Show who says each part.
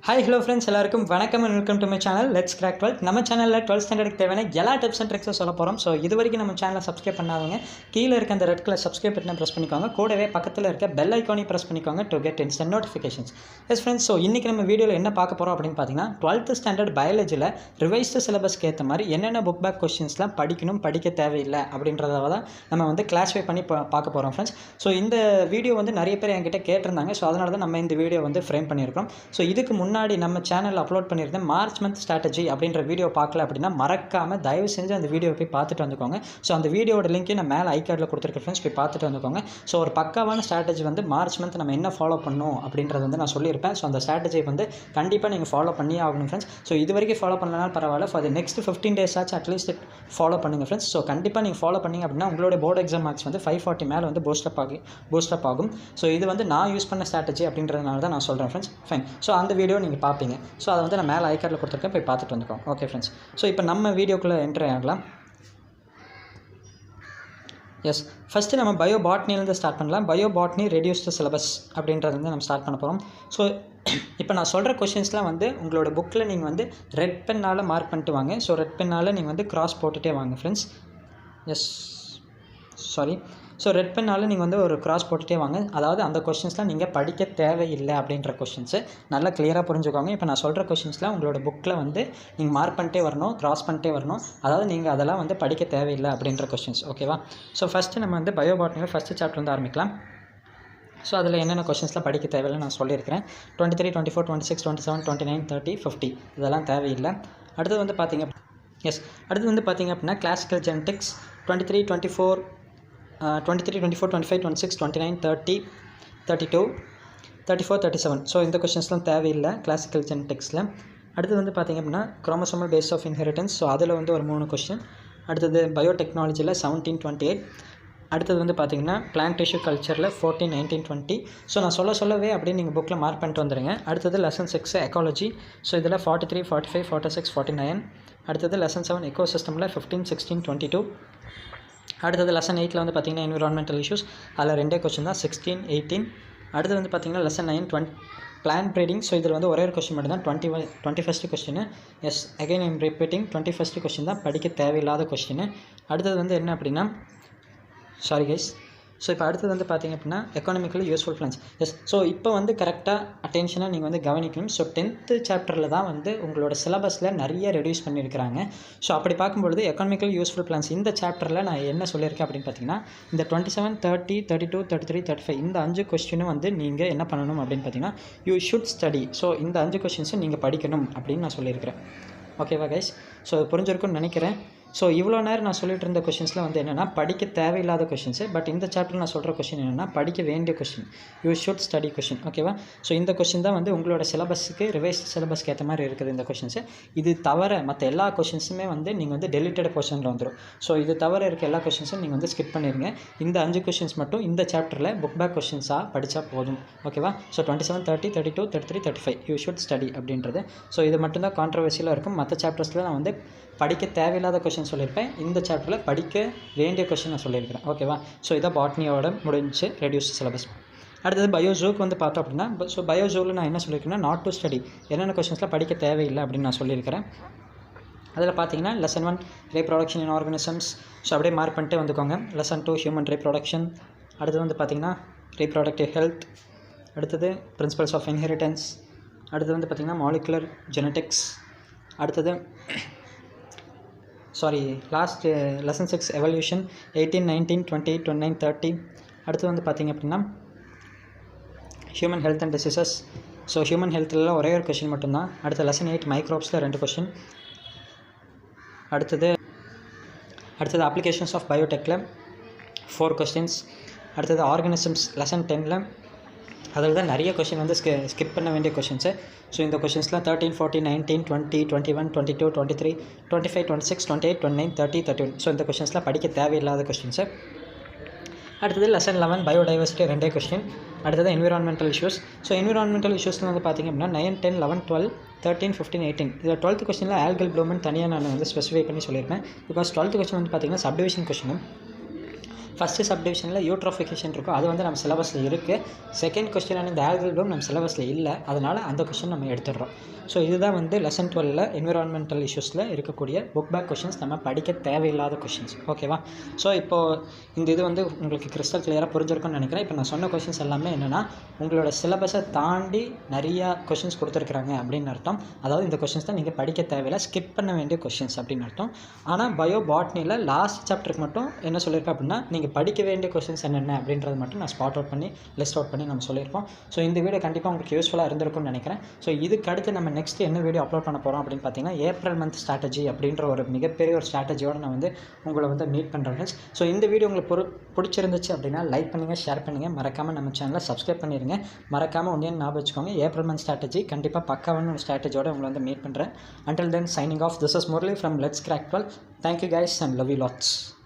Speaker 1: Hi, hello friends, எல்லாருக்கும் வணக்கம் and welcome to my channel. Let's crack 12. நம்ம சேனல்ல 12th ஸ்டாண்டர்ட் தேவையான எல்லா டிப்ஸ் அண்ட் ட்ரிக்ஸை சொல்ல போறோம். ஸோ இது வரைக்கும் நம்ம சேனலை சப்ஸ்கிரைப் பண்ணாதவங்க கீழே இருக்க அந்த ரெட் கலர் சப்ஸ்கிரைப் பட்டனை ப்ரெஸ் பண்ணிக்கோங்க. கூடவே பக்கத்தில் இருக்க பெல் ஐக்கானையும் ப்ரெஸ் பண்ணிக்கோங்க to get instant notifications. S friends, so இன்றைக்கி நம்ம வீடியோவில் என்ன பார்க்க போகிறோம் அப்படின்னு பார்த்தீங்கன்னா 12th ஸ்டாண்டர்ட் பயாலஜியில் ரிவைஸ்டு சிலபஸ்க்கு ஏற்ற மாதிரி என்னென்ன புக் பேக் கொஸ்டின்ஸ்லாம் படிக்கணும் படிக்க தேவையில்லை அப்படின்றத தான் நம்ம வந்து கிளாஸிஃபை பண்ணி பார்க்க போகிறோம் ஃப்ரெண்ட்ஸ். ஸோ இந்த வீடியோ வந்து நிறைய பேர் என்கிட்ட கேட்டிருந்தாங்க. ஸோ அதனால தான் நம்ம இந்த வீடியோ வந்து ஃப்ரேம் பண்ணியிருக்கோம். ஸோ இதுக்கு முன்னாடி நம்ம சேனல் அப்லோட் பண்ணியிருந்தேன் மார்ச் மந்த் ஸ்ட்ராட்டஜி அப்படின்ற வீடியோ பார்க்கல அப்படின்னா மறக்காமல் தயவு செஞ்சு அந்த வீடியோ போய் பார்த்துட்டு வந்துக்கோங்க. ஸோ அந்த வீடியோட லிங்க்கையும் நான் மேலே ஐகார்டில் கொடுத்துருக்கேன் ஃப்ரெண்ட்ஸ், போய் பார்த்துட்டு வந்துக்கோங்க. ஸோ ஒரு பக்காவான ஸ்ட்ராட்டஜி வந்து மார்ச் மந்த் நம்ம என்ன ஃபாலோ பண்ணணும் அப்படின்றது வந்து நான் சொல்லியிருப்பேன். ஸோ அந்த ஸ்ட்ராட்டஜி வந்து கண்டிப்பாக நீங்கள் ஃபாலோ பண்ணியே ஆகணும் ஃப்ரெண்ட்ஸ். ஸோ இது வரைக்கும் ஃபாலோ பண்ணலனாலும் பரவாயில்ல, ஃபார் தி நெக்ஸ்ட் 15 days ஆச்சு அட்லீஸ்ட் ஃபாலோ பண்ணுங்கள் ஃப்ரெண்ட்ஸ். ஸோ கண்டிப்பாக நீங்கள் ஃபாலோ பண்ணிங்க அப்படின்னா உங்களுடைய போர்டு எக்ஸாம் மார்க்ஸ் வந்து 540 மேலே வந்து பூஸ்டப் ஆகும். ஸோ இது வந்து நான் யூஸ் பண்ண ஸ்ட்ராட்டஜி அப்படின்றதுனால தான் நான் சொல்கிறேன் ஃப்ரெண்ட்ஸ். ஃபைன். ஸோ அந்த வீடியோ நீங்கள் பார்ப்பீங்க. ஸோ அதை வந்து நான் மேலே ஐகார்டில் கொடுத்துருக்கேன், போய் பார்த்துட்டு வந்துக்கோங்க. Okay friends. ஸோ இப்போ நம்ம வீடியோக்குள்ளே என்ட்ரி ஆகலாம். எஸ், ஃபஸ்ட்டு நம்ம பயோ பாட்னிலேருந்து ஸ்டார்ட் பண்ணலாம். பயோ பாட்னி ரெடியூஸ்டு சிலபஸ் அப்படின்றது வந்து நம்ம ஸ்டார்ட் பண்ண போகிறோம். ஸோ இப்போ நான் சொல்கிற கொஷின்ஸ்லாம் வந்து உங்களோட புக்கில் நீங்கள் வந்து ரெட் பென்னால் மார்க் பண்ணிட்டு வாங்க. ஸோ ரெட் பென்னால் நீங்கள் வந்து கிராஸ் போட்டுகிட்டே வாங்க friends. Yes, sorry. So red பென்னால் நீங்கள் வந்து ஒரு கிராஸ் போட்டுகிட்டே வாங்க. அதாவது அந்த கொஷின்ஸ்லாம் நீங்கள் படிக்க தேவையில்லை அப்படின்ற கொஷின்ஸு நல்லா கிளியராக புரிஞ்சுக்கோங்க. இப்போ நான் சொல்கிற கொஷின்ஸ்லாம் உங்களோட புக்கில் வந்து நீங்கள் மார்க் பண்ணிட்டே வரணும், கிராஸ் பண்ணிட்டே வரணும். அதாவது நீங்கள் அதெல்லாம் வந்து படிக்க தேவையில்லை அப்படின்ற கொஷின்ஸ். ஓகேவா? ஸோ ஃபஸ்ட்டு நம்ம வந்து பயோபாட்னியில் ஃபஸ்ட்டு சாப்டர் வந்து ஆரம்பிக்கலாம். ஸோ அதில் என்னென்ன கொஷின்ஸ்லாம் படிக்க தேவையில்லை நான் சொல்லியிருக்கிறேன். 23, 24, 26, 27, 29, 30, 50 இதெல்லாம் தேவையில்லை. அடுத்தது வந்து பார்த்திங்க அப்படின்னா கிளாசிக்கல் ஜெனடிக்ஸ் 23, 24, 25, 26, 29, 30, 32, 34, 37. ஸோ இந்த கொஷின்ஸ்லாம் தேவையில்லை கிளாசிக்கல் ஜெனடிக்ஸில். அடுத்தது வந்து பார்த்திங்க அப்படின்னா chromosomal base of inheritance. So அதில் வந்து ஒரு 3 கொஷின். அடுத்தது பயோடெக்னாலஜியில் 17, 28. அடுத்தது வந்து பார்த்திங்கன்னா பிளான்ட் டிஷ்யூ கல்ச்சரில் 14, 19, 20. ஸோ நான் சொல்லவே அப்படியே நீங்கள் புக்கில் மார்க் பண்ணிட்டு வந்துடுங்க. அடுத்தது லெசன் 6 எக்காலஜி. ஸோ இதில் 43, 45, 46, 49. அடுத்தது லெசன் 7 எக்கோ சிஸ்டமில் 15, 16, 22. அடுத்தது லெசன் 8 வந்து பார்த்திங்கன்னா என்விரான்மெண்டல் இஷ்யூஸ். அதில் 2 கொஷின் தான், 16, 18. அடுத்தது வந்து பார்த்திங்கன்னா லெசன் 9 பிளான் ப்ரீடிங். ஸோ இதில் வந்து ஒரே ஒரு கொஸ்டின் மட்டும் தான், 21st question. Yes, again I'm repeating, 21st question தான், படிக்க தேவையில்லாத கொஸ்டின். அடுத்தது வந்து என்ன அப்படின்னா, சாரி கைஸ். ஸோ இப்போ அடுத்தது வந்து பார்த்திங்க அப்படின்னா economically useful plans. Yes, so இப்போ வந்து கரெக்டாக அட்டென்ஷனாக நீங்கள் வந்து கவனிக்கணும். ஸோ 10th சாப்டரில் தான் வந்து உங்களோட சிலபஸில் நிறைய ரெடியூஸ் பண்ணியிருக்கிறாங்க. ஸோ அப்படி பார்க்கும்பொழுது எக்கானமிக்கலி யூஸ்ஃபுல் பிளான்ஸ் இந்த சாப்டரில் நான் என்ன சொல்லியிருக்கேன் அப்படின்னு பார்த்தீங்கன்னா இந்த 27, 30, 32, 33, 35 இந்த 5 கொஸ்டினும் வந்து நீங்கள் என்ன பண்ணணும் அப்படின்னு பார்த்தீங்கன்னா யூ ஷுட் ஸ்டடி. ஸோ இந்த 5 கொஸ்டின்ஸும் நீங்கள் படிக்கணும் அப்படின்னு நான் சொல்லியிருக்கிறேன். ஓகேவா கைஸ்? ஸோ புரிஞ்சிருக்குன்னு நினைக்கிறேன். ஸோ இவ்வளோ நேரம் நான் சொல்லிட்டு இருந்த கொஷின்ஸ்லாம் வந்து என்னென்னா படிக்க தேவையில்லாத கொஷின்ஸு. பட் இந்த சாப்டர் நான் சொல்கிற கொஷின் என்னென்னா படிக்க வேண்டிய question, you should study question. ஓகேவா? ஸோ இந்த கொஷின் தான் வந்து உங்களோட சிலபஸுக்கு ரிவைஸ்ட் சிலபஸ்க்கு ஏற்ற மாதிரி இருக்குது இந்த கொஷின்ஸு. இது தவிர மற்ற எல்லா கொஷின்ஸுமே வந்து நீங்கள் வந்து டெலிட்டட் போர்ஷனில் வந்துடும். ஸோ இது தவிர இருக்க எல்லா கொஷின்ஸும் நீங்கள் வந்து ஸ்கிப் பண்ணிடுங்க. இந்த 5 கொஷின்ஸ் மட்டும் இந்த சாப்டரில் புக் பேக் கொஷின்ஸாக படித்தா போதும். ஓகேவா? ஸோ 27, 30, 32, 33, 35 யூ ஷுட் ஸ்டடி அப்படின்றது. ஸோ இது மட்டும்தான் கான்ட்ரவர்சியலாக இருக்கும். மற்ற சாப்டர்ஸில் நான் வந்து படிக்க தேவையில்லாத கொஷின் சொல்லியிருப்பேன். இந்த சாப்டரில் படிக்க வேண்டிய கொஷின் நான் சொல்லியிருக்கிறேன். ஓகேவா? ஸோ இதான் பாட்னியோட முடிஞ்சு ரெடியூஸ் சிலபஸ். அடுத்தது பயோஜூக்கு வந்து பார்த்தோம் அப்படின்னா, ஸோ பயோஜூவில் நான் என்ன சொல்லியிருக்கேன்னா நாட் டு ஸ்டடி, என்னென்ன கொஷின்ஸ்லாம் படிக்க தேவையில்லை அப்படின்னு நான் சொல்லியிருக்கிறேன். அதில் பார்த்தீங்கன்னா lesson 1 reproduction in organisms. So அப்படியே மார்க் பண்ணிட்டு வந்துக்கோங்க. Lesson 2 human reproduction. அடுத்தது வந்து பார்த்திங்கன்னா ரீப்ரொடக்டிவ் ஹெல்த். அடுத்தது பிரின்சிபல்ஸ் ஆஃப் இன்ஹெரிட்டன்ஸ். அடுத்தது வந்து பார்த்திங்கன்னா மாலிகுலர் ஜெனடிக்ஸ். அடுத்தது லாஸ்ட் லெசன் 6 எவல்யூஷன் 18, 19, 20, 29, 30. அடுத்து வந்து பார்த்திங்க அப்படின்னா human health and diseases. So human ஹெல்த்தில் ஒரே ஒரு கொஷின் மட்டும்தான். அடுத்த லெசன் 8 மைக்ரோப்ஸில் 2 கொஷின். அடுத்தது அப்ளிகேஷன்ஸ் ஆஃப் பயோடெக்கில் 4 கொஸ்டின்ஸ். அடுத்தது ஆர்கானிசம்ஸ் லெசன் 10ல் அதில் தான் நிறைய கொஷின் வந்து ஸ்கிப் பண்ண வேண்டிய கொஷின்ஸு. ஸோ இந்த கொஷின்ஸ்லாம் 13, 14, 19, 20, 21, 22, 23, 25, 26, 28, 29, 30, 31. ஸோ இந்த கொஷின்ஸ்லாம் படிக்க தேவையில்லாத கொஷின்ஸு. அடுத்தது லெசன் 11 பயோடைவர்சிட்டி 2 கொஸ்டின். அடுத்தது என்விரான்மெண்டல் இஷ்யூஸ். ஸோ என்விரான்மெண்டல் இஷ்யூஸ்லாம் வந்து பார்த்திங்க அப்படின்னா 9, 10, 11, 12, 13, 15, 18. இதில் 12th கொஸ்டினில் ஆல்கல் ப்ளூமெண்ட் தனியாக நான் வந்து ஸ்பெசிஃபை பண்ணி சொல்லியிருப்பேன். பிகாஸ் 12th கொஸ்டின் வந்து பார்த்திங்கன்னா சப்டிவிஷன் கொஸ்டினும் ஃபஸ்ட்டு சப்டிவிஷனில் யூட்ரோஃபிகேஷன் இருக்கும், அது வந்து நம்ம சிலபஸில் இருக்குது. செகண்ட் கொஸ்டினான இந்த ஆல்கரிதம் நம்ம சிலபஸில் இல்லை, அதனால் அந்த கொஸ்டின் நம்ம எடுத்துடுறோம். ஸோ இதுதான் வந்து லெசன் 12 என்விரான்மெண்டல் இஷ்யூஸில் இருக்கக்கூடிய புக் பேக் கொஷின்ஸ், நம்ம படிக்க தேவையில்லாத கொஷின்ஸ். ஓகேவா? ஸோ இப்போது இந்த இது வந்து உங்களுக்கு கிறிஸ்டல் கிளியராக புரிஞ்சிருக்கும்னு நினைக்கிறேன். இப்போ நான் சொன்ன கொஷின்ஸ் எல்லாமே என்னென்னா உங்களோட சிலபஸை தாண்டி நிறையா கொஷின்ஸ் கொடுத்துருக்குறாங்க அப்படின்னு அர்த்தம். அதாவது இந்த கொஷின்ஸ் தான் நீங்கள் படிக்க தேவையில்லை, ஸ்கிப் பண்ண வேண்டிய கொஷின்ஸ் அப்படின்னு அர்த்தம். ஆனால் பயோ பாட்னியில் லாஸ்ட் சாப்டருக்கு மட்டும் என்ன சொல்லியிருக்கேன் அப்படின்னா நீங்கள் படிக்க வேண்டிய கொஷின்ஸ் என்னென்ன அப்படின்றது மட்டும் நான் ஸ்பாட் அவுட் பண்ணி லிஸ்ட் அவுட் பண்ணி நம்ம சொல்லியிருக்கோம். ஸோ இந்த வீடியோ கண்டிப்பாக உங்களுக்கு யூஸ்ஃபுல்லாக இருந்திருக்கும்னு நினைக்கிறேன். ஸோ இதுக்கு அடுத்து நம்ம நெக்ஸ்ட் என்ன வீடியோ அப்லோட் பண்ண போகிறோம் அப்படின்னு பார்த்தீங்கன்னா ஏப்ரல் மந்த் ஸ்ட்ராட்டஜி அப்படின்ற ஒரு மிகப்பெரிய ஒரு ஸ்ட்ராட்டஜியோடு நான் வந்து உங்களை வந்து மீட் பண்ணுறேன் ஃப்ரெண்ட்ஸ். ஸோ இந்த வீடியோ உங்களுக்கு பிடிச்சிருந்துச்சு அப்படின்னா லைக் பண்ணுங்கள், ஷேர் பண்ணுங்கள், மறக்காமல் நம்ம சேனலை சப்ஸ்கிரைப் பண்ணிடுங்க. மறக்காமல் ஒன்றே ஞாபகம் வச்சுக்கோங்க, ஏப்ரல் மந்த் ஸ்ட்ராட்டஜி கண்டிப்பாக பக்காவான ஒரு ஸ்ட்ராட்டஜியோடு உங்களை வந்து மீட் பண்ணுறேன். Until then, signing off. This is Murali from Let's Crack 12. Thank you guys and love you lots.